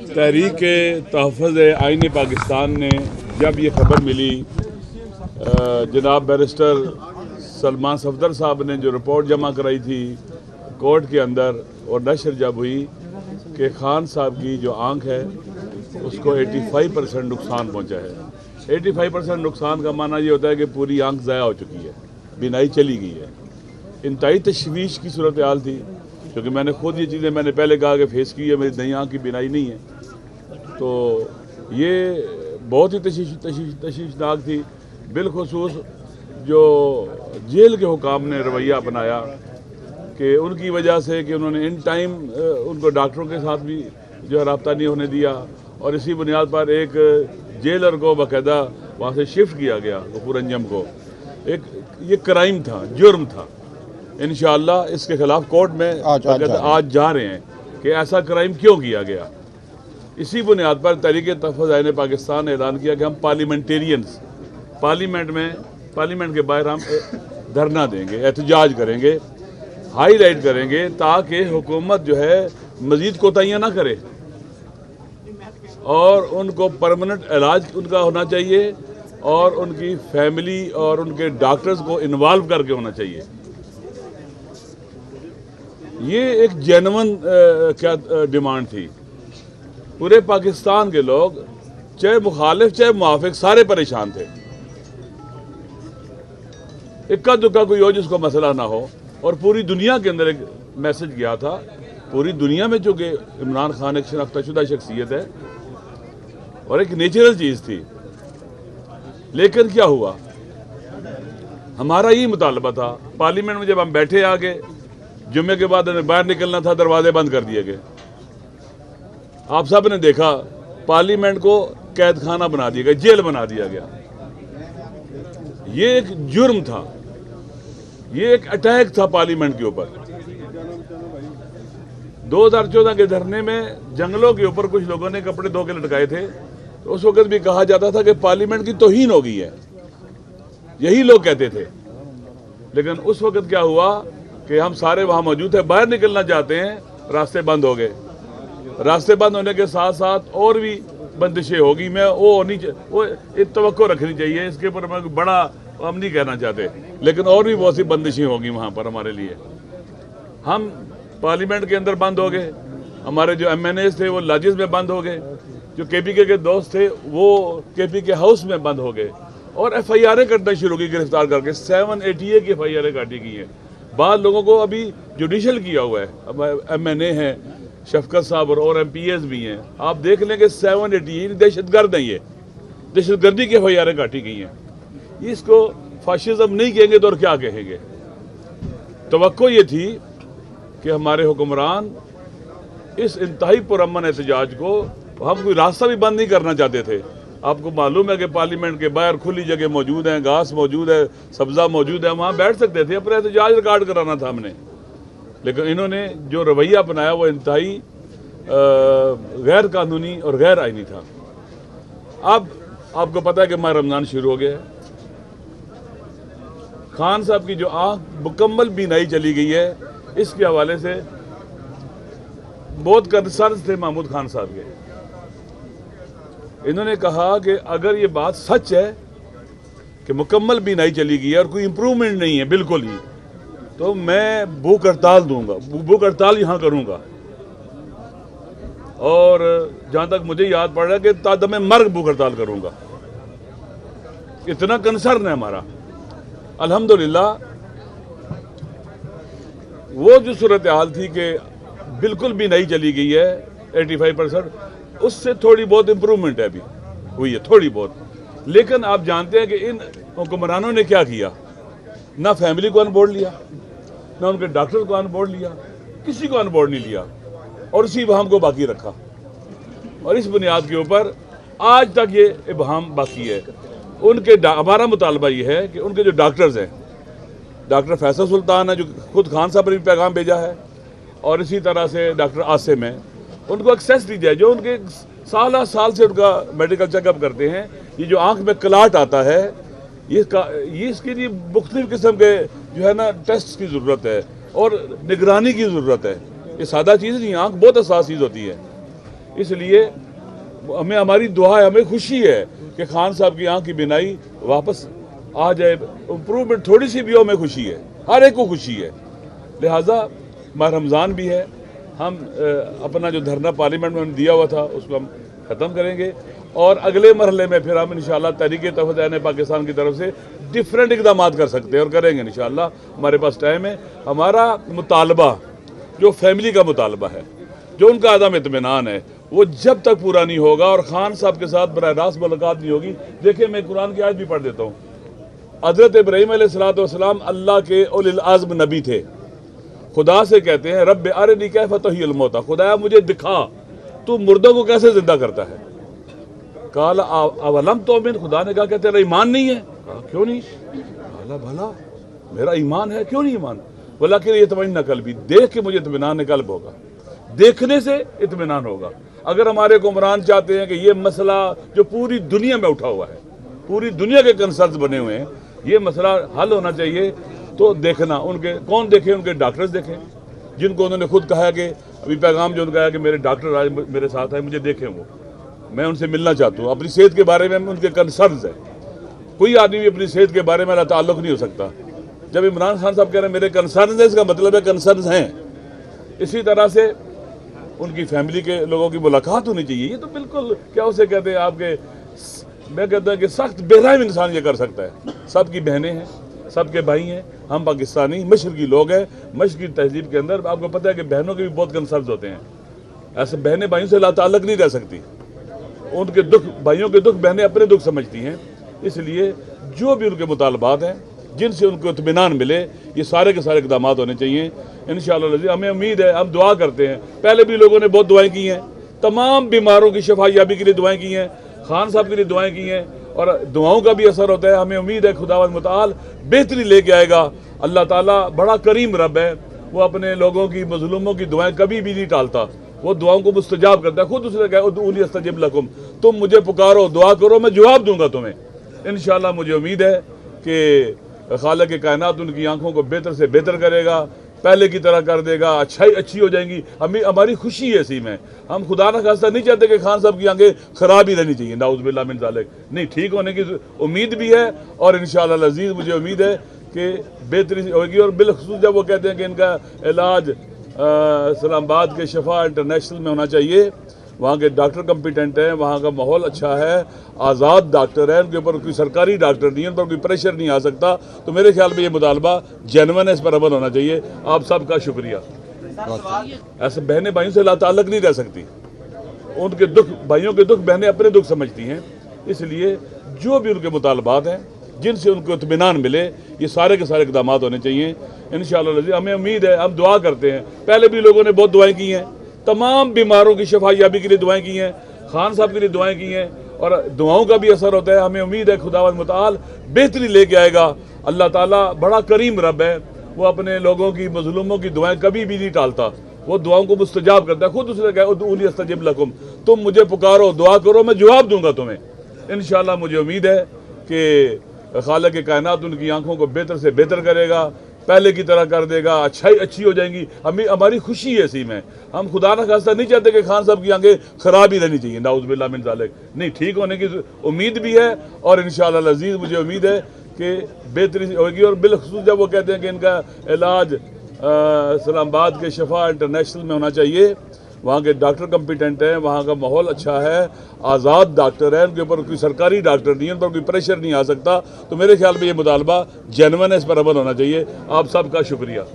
तहरीक तहफ़्फ़ुज़ आईन पाकिस्तान ने जब ये खबर मिली, जनाब बैरिस्टर सलमान सफदर साहब ने जो रिपोर्ट जमा कराई थी कोर्ट के अंदर, और नशर जब हुई कि खान साहब की जो आंख है उसको 85% नुकसान पहुंचा है। 85% नुकसान का माना ये होता है कि पूरी आंख ज़ाया हो चुकी है, बिनाई चली गई है। इंतहाई तशवीश की सूरत हाल थी, क्योंकि मैंने खुद ये चीज़ें मैंने पहले कहा कि फेस की है, मेरी नई आँख की बिनाई नहीं है। तो ये बहुत ही तशवीशनाक थी। बिलखुसूस जो जेल के हुकाम ने रवैया अपनाया कि उनकी वजह से कि उन्होंने इन टाइम उनको डॉक्टरों के साथ भी जो है रब्ता नहीं होने दिया, और इसी बुनियाद पर एक जेलर को बाकायदा वहाँ से शिफ्ट किया गया गफूर अंजम को। एक ये क्राइम था, जुर्म था। इंशाअल्लाह इसके खिलाफ कोर्ट में आज जा रहे हैं कि ऐसा क्राइम क्यों किया गया। इसी बुनियाद पर तहरीक तहफ़्फ़ुज़ आईन पाकिस्तान ने ऐलान किया कि हम पार्लियामेंटेरियंस पार्लियामेंट के बाहर हम धरना देंगे, एहतजाज करेंगे, हाईलाइट करेंगे, ताकि हुकूमत जो है मज़ीद कोताहियाँ ना करे, और उनको परमानेंट इलाज उनका होना चाहिए, और उनकी फैमिली और उनके डॉक्टर्स को इन्वॉल्व करके होना चाहिए। ये एक जेन्युइन क्या डिमांड थी। पूरे पाकिस्तान के लोग, चाहे मुखालिफ चाहे मुआफिक, सारे परेशान थे। इक्का दुक्का कोई हो जिसको मसला ना हो, और पूरी दुनिया के अंदर एक मैसेज गया था। पूरी दुनिया में चूँकि इमरान खान एक शनाख्ताशुदा शख्सियत है और एक नेचुरल चीज़ थी, लेकिन क्या हुआ, हमारा यही मुतालबा था। पार्लियामेंट में जब हम बैठे आगे, जुम्मे के बाद हमें बाहर निकलना था, दरवाजे बंद कर दिए गए। आप सब ने देखा, पार्लियामेंट को कैद खाना बना दिया गया, जेल बना दिया गया। ये एक जुर्म था, ये एक अटैक था पार्लियामेंट के ऊपर। 2014 के धरने में जंगलों के ऊपर कुछ लोगों ने कपड़े धो के लटकाए थे, तो उस वक्त भी कहा जाता था कि पार्लियामेंट की तौहीन हो गई है, यही लोग कहते थे। लेकिन उस वक्त क्या हुआ कि हम सारे वहां मौजूद थे, बाहर निकलना चाहते हैं, रास्ते बंद हो गए। रास्ते बंद होने के साथ साथ और भी बंदिशें होगी। मैं वो एक तवक्को रखनी चाहिए, इसके ऊपर मैं बड़ा हम नहीं कहना चाहते, लेकिन और भी बहुत सी बंदिशें होगी वहाँ पर हमारे लिए। हम पार्लियामेंट के अंदर बंद हो गए, हमारे जो MNAs थे वो लॉजेस में बंद हो गए, जो KPK के दोस्त थे वो KPK हाउस में बंद हो गए, और FIR करना शुरू की, गिरफ्तार करके 788 की FIR काटी गई है। बाद लोगों को अभी जुडिशल किया हुआ है, MNA हैं, शफकत साहब और MPs भी हैं। आप देख लें कि 788 दहशतगर्द हैं, ये दहशतगर्दी की FIR काटी गई हैं। इसको फाशिज्म नहीं कहेंगे तो और क्या कहेंगे। तवक्को ये थी कि हमारे हुक्मरान इस इंतहाई पुरअमन एहतजाज को, हम कोई रास्ता भी बंद नहीं करना चाहते थे। आपको मालूम है कि पार्लियामेंट के बाहर खुली जगह मौजूद हैं, घास मौजूद है, सब्जा मौजूद है, वहाँ बैठ सकते थे, अपना एहतजाज रिकॉर्ड कराना था हमने। लेकिन इन्होंने जो रवैया अपनाया वो इंतहाई गैर कानूनी और गैर आईनी था। अब आपको पता है कि माह रमज़ान शुरू हो गया है। खान साहब की जो आंख मुकम्मल बीनाई चली गई है, इसके हवाले से बहुत कंसर्न थे महमूद खान साहब के। इन्होंने कहा कि अगर ये बात सच है कि मुकम्मल बीनाई चली गई है और कोई इम्प्रूवमेंट नहीं है बिल्कुल ही, तो मैं भूख हड़ताल दूंगा, भूख हड़ताल यहाँ करूंगा। और जहां तक मुझे याद पड़ रहा है कि तादमे मर्ग भूख हड़ताल करूंगा। इतना कंसर्न है हमारा। अल्हम्दुलिल्लाह वो जो सूरत हाल थी कि बिल्कुल भी नहीं चली गई है 85%, उससे थोड़ी बहुत इम्प्रूवमेंट है अभी हुई है, थोड़ी बहुत। लेकिन आप जानते हैं कि इन हुक्मरानों ने क्या किया, ना फैमिली को ऑन बोर्ड लिया, ना उनके डॉक्टर को ऑन बोर्ड लिया, किसी को ऑन बोर्ड नहीं लिया, और इसी इबहम को बाकी रखा। और इस बुनियाद के ऊपर आज तक ये इबहम बाकी है। हमारा मुतालबा ये है कि उनके जो डॉक्टर्स हैं, डॉक्टर फैसल सुल्तान है जो खुद खान साहब ने भी पैगाम भेजा है, और इसी तरह से डॉक्टर आसिम है, उनको एक्सेस दी जाए। जो उनके साल से उनका मेडिकल चेकअप करते हैं, ये जो आंख में क्लाट आता है, ये इसके लिए मुख्तलिफ किस्म के जो है ना टेस्ट की ज़रूरत है और निगरानी की ज़रूरत है। ये सादा चीज़ नहीं, आंख बहुत हसास चीज़ होती है। इसलिए हमें हमारी दुआ है, हमें खुशी है कि खान साहब की आंख की बिनाई वापस आ जाए, इम्प्रूवमेंट थोड़ी सी भी हो, हमें खुशी है, हर एक को खुशी है। लिहाजा माह रमज़ान भी है, हम अपना जो धरना पार्लियामेंट में दिया हुआ था उसको हम ख़त्म करेंगे और अगले मरहले में फिर हम इंशाअल्लाह तहरीक तहफ़्फ़ुज़ पाकिस्तान की तरफ से डिफरेंट इक़दामात कर सकते हैं और करेंगे इंशाअल्लाह। हमारे पास टाइम है। हमारा मुतालबा जो फैमिली का मुतालबा है, जो उनका अदम इत्मीनान है, वो जब तक पूरा नहीं होगा और खान साहब के साथ बराह रास्त मुलाकात नहीं होगी। देखिए, मैं कुरान की आयत भी पढ़ देता हूँ। हज़रत इब्राहीम अलैहिस्सलाम अल्लाह के उलिल आज़्म नबी थे। खुदा से कहते हैं, रब्बे अरनी कैफ़ तुह्यिल मौता, खुदाया मुझे दिखा तू मुर्दों को कैसे जिंदा करता है। काला अवलम तोमिन, खुदा ने कहा कि तेरा ईमान नहीं है। कहा क्यों नहीं? काला भला मेरा ईमान है, क्यों नहीं ईमान? वलाकिन यतमइन्न क़ल्बी, देख के मुझे इत्मीनान क़ल्ब होगा, देखने से इत्मीनान होगा। अगर हमारे हुक्मरान चाहते हैं कि ये मसला जो पूरी दुनिया में उठा हुआ है, पूरी दुनिया के कंसर्न्स बने हुए हैं, ये मसला हल होना चाहिए, तो देखना उनके कौन देखे, उनके डॉक्टर्स देखें, जिनको उन्होंने खुद कहा कि अभी पैगाम जो उनका है कि मेरे डॉक्टर आज मेरे साथ हैं, मुझे देखें, वो मैं उनसे मिलना चाहता हूँ। अपनी सेहत के बारे में उनके कंसर्न्स है। कोई आदमी भी अपनी सेहत के बारे में ताल्लुक़ नहीं हो सकता। जब इमरान खान साहब कह रहे हैं मेरे कंसर्न्स हैं, इसका मतलब है कंसर्न्स हैं। इसी तरह से उनकी फैमिली के लोगों की मुलाकात होनी चाहिए। ये तो बिल्कुल क्या उसे कहते हैं आपके, मैं कहता हूँ कि सख्त बेरहम इंसान ये कर सकता है। सबकी बहनें हैं, सबके भाई हैं, हम पाकिस्तानी मशरकी लोग हैं। मशरकी तहजीब के अंदर आपको पता है कि बहनों के भी बहुत कंसर्न्स होते हैं। ऐसे बहनें भाइयों से ताल्लुक़ नहीं रह सकती। उनके दुख, भाइयों के दुख बहनें अपने दुख समझती हैं। इसलिए जो भी उनके मुतालबात हैं, जिनसे उनको इत्मीनान मिले, ये सारे के सारे इक़दामात होने चाहिए इंशाअल्लाह। हमें उम्मीद है, हम दुआ करते हैं। पहले भी लोगों ने बहुत दुआएं की हैं, तमाम बीमारों की शफायाबी के लिए दुआएं की हैं, खान साहब के लिए दुआएं की हैं, और दुआओं का भी असर होता है। हमें उम्मीद है खुदावंद मुताल बेहतरी लेके आएगा। अल्लाह ताला बड़ा करीम रब है, वो अपने लोगों की, मजलूमों की दुआएं कभी भी नहीं टालता, वो दुआओं को मुस्तजाब करता है। खुद उसने कहा उदऊनी अस्तजिब लकुम, तुम मुझे पुकारो, दुआ करो, मैं जवाब दूंगा तुम्हें। इंशाअल्लाह मुझे उम्मीद है कि खालिक कायनात उनकी आंखों को बेहतर से बेहतर करेगा, पहले की तरह कर देगा, अच्छाई अच्छी हो जाएंगी। हमारी खुशी है इसी में। हम खुदा न खास्ता नहीं चाहते कि खान साहब की आंखें खराब ही रहनी चाहिए, नाउज़ुबिल्लाह मिन ज़ालिक। नहीं, ठीक होने की उम्मीद भी है और इंशाअल्लाह अज़ीज़ मुझे उम्मीद है कि बेहतरी होगी। और बिलखुसूस जब वो कहते हैं कि इनका इलाज इस्लामाबाद के शफा इंटरनेशनल में होना चाहिए, वहाँ के डॉक्टर कम्पिटेंट हैं, वहाँ का माहौल अच्छा है, आज़ाद डॉक्टर है, उनके ऊपर कोई सरकारी डॉक्टर नहीं है, उन पर कोई प्रेशर नहीं आ सकता। तो मेरे ख्याल में ये मुतालबा जेन्युइन है, इस पर अमल होना चाहिए। आप सबका शुक्रिया। ऐसे बहनें भाइयों से ताल्लुक़ नहीं रह सकती। उनके दुख, भाइयों के दुख बहनें अपने दुख समझती हैं। इसलिए जो भी उनके मुतालबात हैं, जिनसे उनको इत्मीनान मिले, ये सारे के सारे इक़दामात होने चाहिए इंशाअल्लाह। हमें उम्मीद है, हम दुआ करते हैं। पहले भी लोगों ने बहुत दुआएं की हैं, तमाम बीमारों की शफायाबी के लिए दुआएं की हैं, खान साहब के लिए दुआएं की हैं, और दुआओं का भी असर होता है। हमें उम्मीद है खुदावंद मुताल बेहतरी लेके आएगा। अल्लाह ताला बड़ा करीम रब है, वो अपने लोगों की, मजलूमों की दुआएं कभी भी नहीं टालता, वो दुआओं को मुस्तजाब करता है। खुद उसने कहा उदऊनी अस्तजिब लकुम, तुम मुझे पुकारो, दुआ करो, मैं जवाब दूंगा तुम्हें। इंशाअल्लाह मुझे उम्मीद है कि खालिक कायनात उनकी आंखों को बेहतर से बेहतर करेगा, पहले की तरह कर देगा, अच्छाई अच्छी हो जाएंगी। हमारी खुशी है इसी में। हम खुदा न खास्ता नहीं चाहते कि खान साहब की आंखें खराब ही रहनी चाहिए, नाउज़ुबिल्लाह मिन ज़ालिक। नहीं, ठीक होने की उम्मीद भी है और इंशाअल्लाह अज़ीज़ मुझे उम्मीद है कि बेहतरी होगी। और बिलखुसूस जब वो कहते हैं कि इनका इलाज इस्लामाबाद के शफा इंटरनेशनल में होना चाहिए, वहाँ के डॉक्टर कम्पिटेंट हैं, वहाँ का माहौल अच्छा है, आज़ाद डॉक्टर है, उनके ऊपर कोई सरकारी डॉक्टर नहीं है, उन पर कोई प्रेशर नहीं आ सकता। तो मेरे ख्याल में ये मुतालबा जेन्युइन है, इस पर अमल होना चाहिए। आप सबका शुक्रिया।